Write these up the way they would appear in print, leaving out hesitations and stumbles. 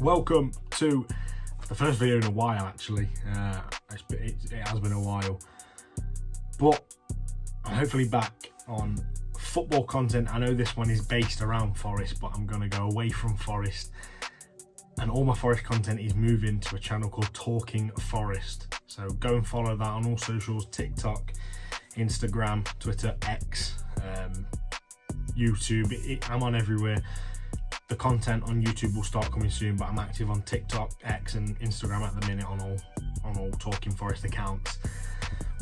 Welcome to the first video in a while, actually. It has been a while, but I'm hopefully back on football content. I know this one is based around Forest, but I'm going to go away from Forest, and all my Forest content is moving to a channel called Talking Forest. So go and follow that on all socials: TikTok, Instagram, Twitter, X, YouTube. I'm on everywhere. The content on YouTube will start coming soon, but I'm active on TikTok, X and Instagram at the minute on all Talking Forest accounts.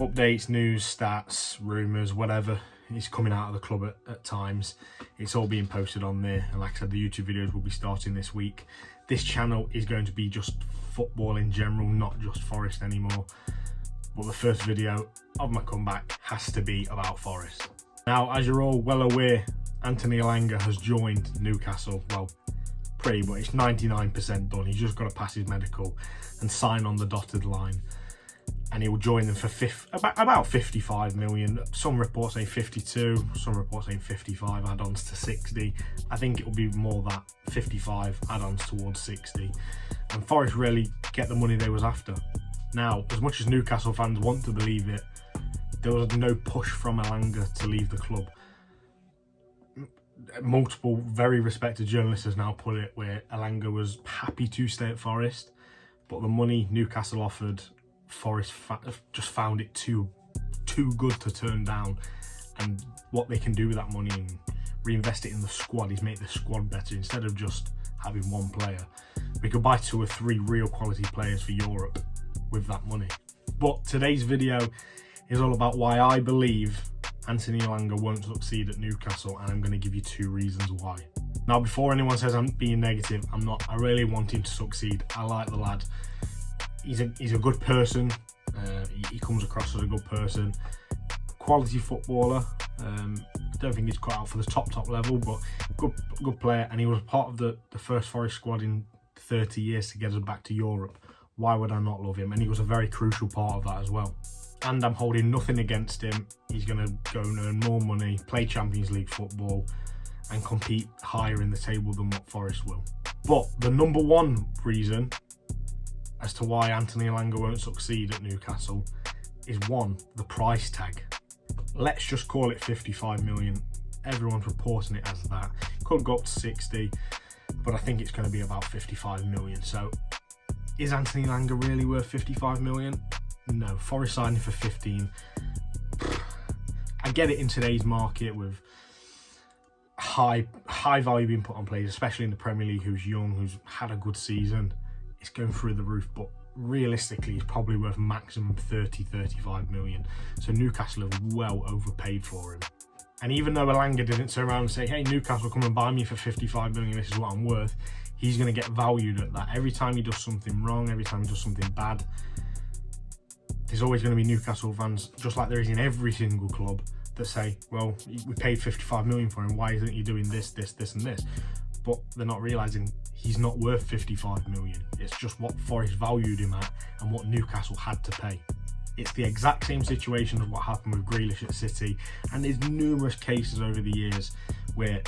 Updates, news, stats, rumours, whatever is coming out of the club at times. It's all being posted on there. And like I said, the YouTube videos will be starting this week. This channel is going to be just football in general, not just Forest anymore. But the first video of my comeback has to be about Forest. Now, as you're all well aware, Anthony Elanga has joined Newcastle. Well, pretty much, it's 99% done. He's just got to pass his medical and sign on the dotted line, and he will join them for about 55 million. Some reports say 52, some reports saying 55 add-ons to 60. I think it will be more that 55 add-ons towards 60, and Forest really get the money they was after. Now, as much as Newcastle fans want to believe it, there was no push from Elanga to leave the club. Multiple very respected journalists has now put it where Elanga was happy to stay at Forest, but the money Newcastle offered, Forest just found it too good to turn down. And what they can do with that money and reinvest it in the squad is make the squad better. Instead of just having one player, we could buy 2 or 3 real quality players for Europe with that money. But today's video is all about why I believe Anthony Elanga won't succeed at Newcastle, and I'm going to give you 2 reasons why. Now, before anyone says I'm being negative, I'm not. I really want him to succeed. I like the lad. He's a good person. He comes across as a good person. Quality footballer. I don't think he's cut out for the top level, but good player. And he was part of the first Forest squad in 30 years to get us back to Europe. Why would I not love him? And he was a very crucial part of that as well. And I'm holding nothing against him. He's going to go and earn more money, play Champions League football, and compete higher in the table than what Forest will. But the number one reason as to why Anthony Elanga won't succeed at Newcastle is, one, the price tag. Let's just call it 55 million. Everyone's reporting it as that. Could go up to 60, but I think it's going to be about 55 million. So is Anthony Elanga really worth 55 million? No. Forest signed him for 15. I get it in today's market with high value being put on players, especially in the Premier League, who's young, who's had a good season. It's going through the roof, but realistically, he's probably worth maximum 30-35 million. So Newcastle have well overpaid for him. And even though Elanga didn't turn around and say, hey, Newcastle, come and buy me for 55 million, this is what I'm worth, he's going to get valued at that. Every time he does something wrong, every time he does something bad, there's always going to be Newcastle fans, just like there is in every single club, that say, well, we paid 55 million for him, why isn't he doing this, this, this and this? But they're not realising he's not worth 55 million. It's just what Forest valued him at and what Newcastle had to pay. It's the exact same situation as what happened with Grealish at City, and there's numerous cases over the years where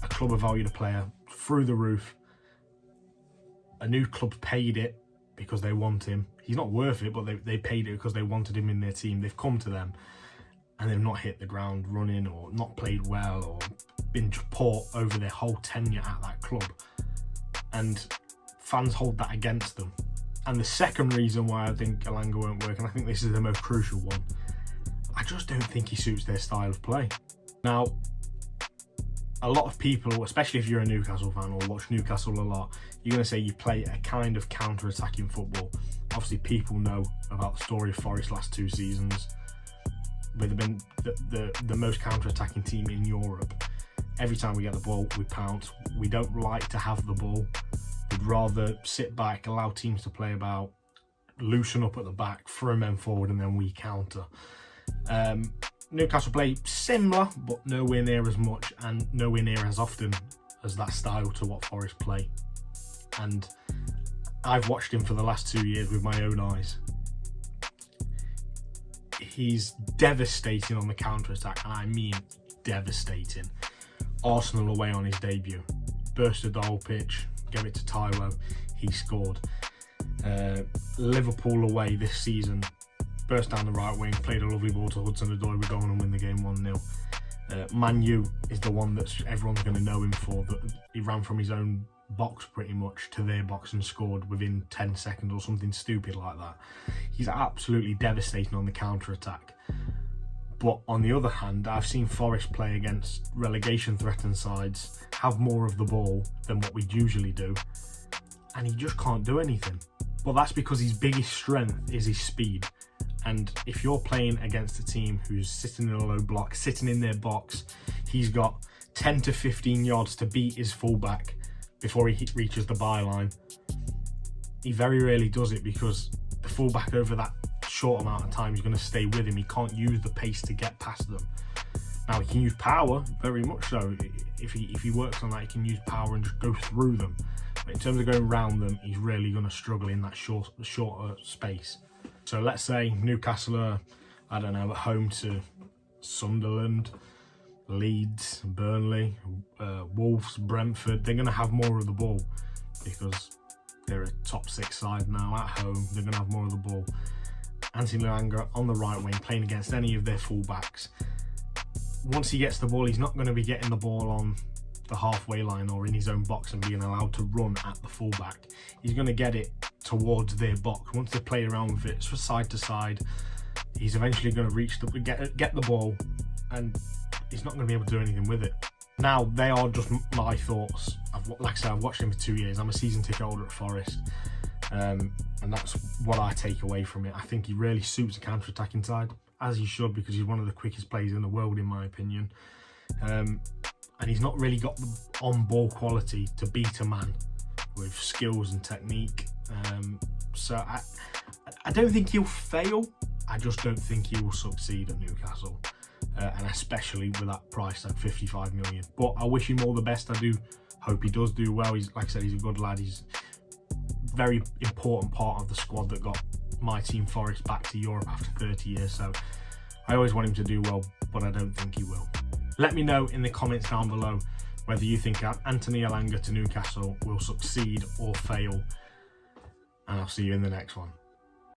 a club have valued a player through the roof, a new club paid it because they want him. He's not worth it, but they paid it because they wanted him in their team. They've come to them and they've not hit the ground running, or not played well, or been poor over their whole tenure at that club. And fans hold that against them. And the second reason why I think Elanga won't work, and I think this is the most crucial one, I just don't think he suits their style of play. Now, a lot of people, especially if you're a Newcastle fan or watch Newcastle a lot, you're going to say you play a kind of counter-attacking football. Obviously, people know about the story of Forest last 2 seasons. They've been the most counter-attacking team in Europe. Every time we get the ball, we pounce. We don't like to have the ball. We'd rather sit back, allow teams to play about, loosen up at the back, throw men forward, and then we counter. Newcastle play similar, but nowhere near as much and nowhere near as often as that style to what Forest play. And I've watched him for the last 2 years with my own eyes. He's devastating on the counter-attack, and I mean devastating. Arsenal away on his debut. Burst the whole pitch, gave it to Taiwo. he scored. Liverpool away this season, burst down the right wing, played a lovely ball to Hudson-Odoi, we're going and win the game 1-0. Man U is the one that everyone's going to know him for, that he ran from his own box pretty much to their box and scored within 10 seconds or something stupid like that. He's absolutely devastating on the counter-attack. But on the other hand, I've seen Forest play against relegation threatened sides, have more of the ball than what we'd usually do, and he just can't do anything. But that's because his biggest strength is his speed. And if you're playing against a team who's sitting in a low block, sitting in their box, he's got 10 to 15 yards to beat his fullback before he reaches the byline. He very rarely does it because the fullback over that short amount of time is going to stay with him. He can't use the pace to get past them. Now he can use power, very much so. If he works on that, he can use power and just go through them. But in terms of going around them, he's really going to struggle in that shorter space. So let's say Newcastle are, I don't know, at home to Sunderland, Leeds, Burnley, Wolves, Brentford. They're going to have more of the ball because they're a top 6 side now at home. They're going to have more of the ball. Anthony Elanga on the right wing, playing against any of their fullbacks. Once he gets the ball, he's not going to be getting the ball on the halfway line or in his own box and being allowed to run at the fullback. He's going to get it towards their box. Once they play around with it from side to side, he's eventually going to reach get the ball, and he's not going to be able to do anything with it. Now, they are just my thoughts. Like I said, I've watched him for 2 years. I'm a season ticket holder at Forest, and that's what I take away from it. I think he really suits the counter-attacking side, as he should, because he's one of the quickest players in the world, in my opinion. And he's not really got the on-ball quality to beat a man with skills and technique. So I don't think he'll fail. I just don't think he will succeed at Newcastle. And especially with that price at 55 million. But I wish him all the best. I do hope he does do well. He's, like I said, he's a good lad. He's a very important part of the squad that got my team Forest back to Europe after 30 years. So I always want him to do well, but I don't think he will. Let me know in the comments down below whether you think Anthony Elanga to Newcastle will succeed or fail. And I'll see you in the next one.